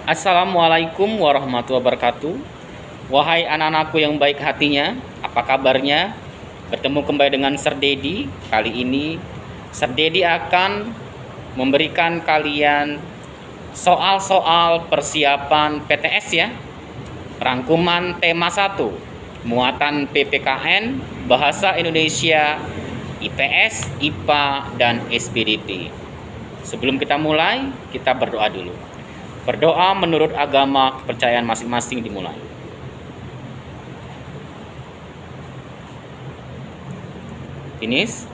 Assalamualaikum warahmatullahi wabarakatuh. Wahai anak-anakku yang baik hatinya, apa kabarnya? Bertemu kembali dengan Sir Dedi. Kali ini Sir Dedi akan memberikan kalian soal-soal persiapan PTS ya. Rangkuman tema 1, muatan PPKN, Bahasa Indonesia, IPS, IPA, dan SPDP. Sebelum kita mulai, kita berdoa dulu. Berdoa menurut agama kepercayaan masing-masing dimulai. Finish.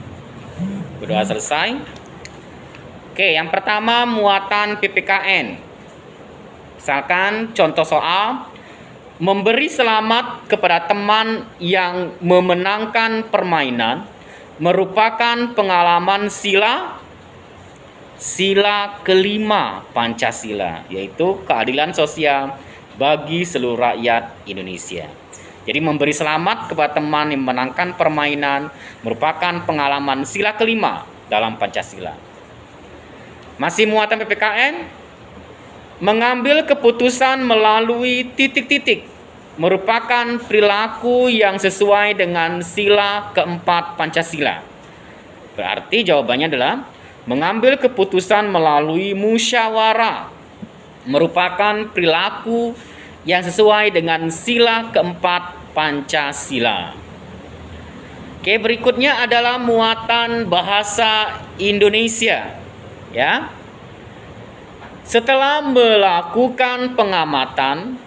Berdoa selesai. Oke, yang pertama muatan PPKN. Misalkan contoh soal, memberi selamat kepada teman yang memenangkan permainan merupakan pengalaman sila kelima Pancasila, yaitu keadilan sosial bagi seluruh rakyat Indonesia. Jadi memberi selamat kepada teman yang memenangkan permainan merupakan pengalaman sila kelima dalam Pancasila. Masih muatan PPKN, mengambil keputusan melalui titik-titik merupakan perilaku yang sesuai dengan sila keempat Pancasila. Berarti jawabannya adalah mengambil keputusan melalui musyawarah merupakan perilaku yang sesuai dengan sila keempat Pancasila. Oke, berikutnya adalah muatan bahasa Indonesia. Ya. Setelah melakukan pengamatan,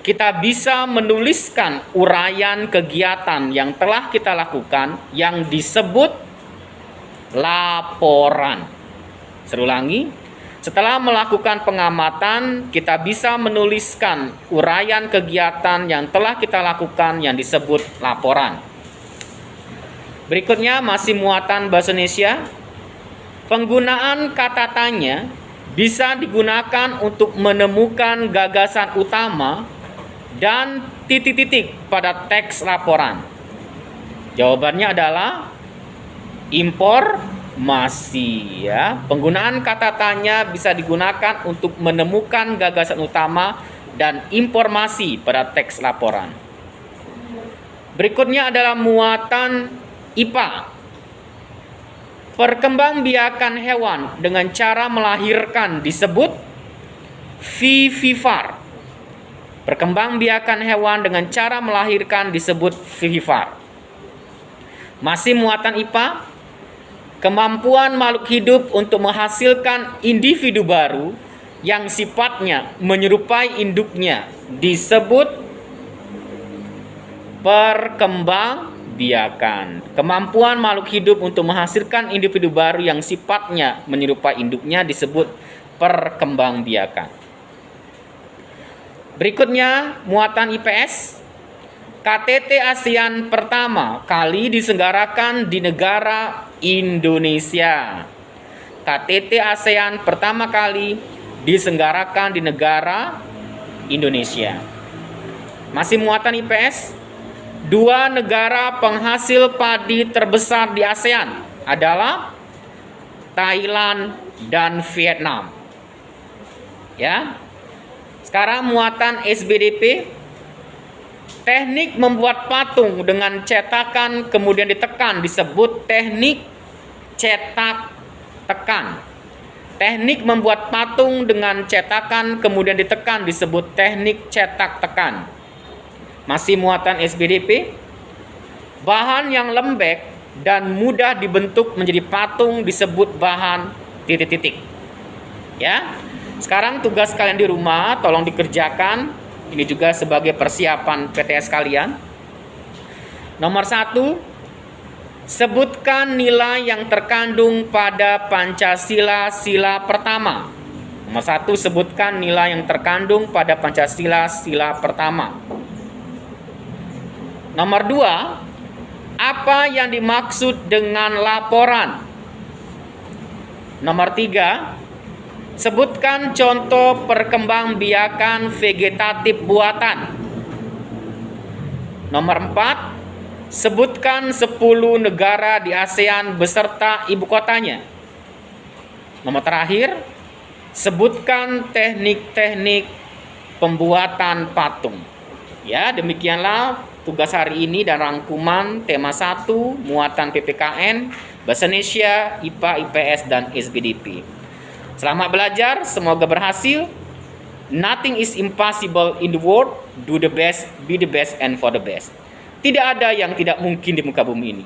kita bisa menuliskan uraian kegiatan yang telah kita lakukan yang disebut laporan. Serulangi, setelah melakukan pengamatan, kita bisa menuliskan uraian kegiatan yang telah kita lakukan yang disebut laporan. Berikutnya masih muatan bahasa Indonesia. Penggunaan kata tanya bisa digunakan untuk menemukan gagasan utama dan titik-titik pada teks laporan. Jawabannya adalah informasi ya. Penggunaan kata tanya bisa digunakan untuk menemukan gagasan utama dan informasi pada teks laporan. Berikutnya adalah muatan IPA. Perkembangbiakan hewan dengan cara melahirkan disebut vivivar. Perkembangbiakan hewan dengan cara melahirkan disebut vivivar. Masih muatan IPA. Kemampuan makhluk hidup untuk menghasilkan individu baru yang sifatnya menyerupai induknya disebut perkembangbiakan. Kemampuan makhluk hidup untuk menghasilkan individu baru yang sifatnya menyerupai induknya disebut perkembangbiakan. Berikutnya muatan IPS. KTT ASEAN pertama kali diselenggarakan di negara Indonesia. KTT ASEAN pertama kali diselenggarakan di negara Indonesia. Masih muatan IPS. Dua negara penghasil padi terbesar di ASEAN adalah Thailand dan Vietnam. Ya. Sekarang muatan SBDP. Teknik membuat patung dengan cetakan kemudian ditekan disebut teknik cetak tekan. Teknik membuat patung dengan cetakan kemudian ditekan disebut teknik cetak tekan. Masih muatan SBDP. Bahan yang lembek dan mudah dibentuk menjadi patung disebut bahan titik-titik. Ya. Sekarang tugas kalian di rumah tolong dikerjakan. Ini juga sebagai persiapan PTS kalian. Nomor 1, sebutkan nilai yang terkandung pada Pancasila sila pertama. Nomor 1, sebutkan nilai yang terkandung pada Pancasila sila pertama. Nomor 2, apa yang dimaksud dengan laporan? Nomor 3, sebutkan contoh perkembangbiakan vegetatif buatan. Nomor 4, sebutkan 10 negara di ASEAN beserta ibu kotanya. Nomor terakhir, sebutkan teknik-teknik pembuatan patung. Ya, demikianlah tugas hari ini dan rangkuman tema 1 muatan PPKN Bahasa Indonesia, IPA, IPS, dan SBDP. Selamat belajar, semoga berhasil. Nothing is impossible in the world. Do the best, be the best, and for the best. Tidak ada yang tidak mungkin di muka bumi ini.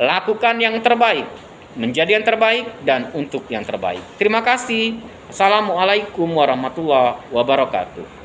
Lakukan yang terbaik, menjadi yang terbaik, dan untuk yang terbaik. Terima kasih. Assalamualaikum warahmatullahi wabarakatuh.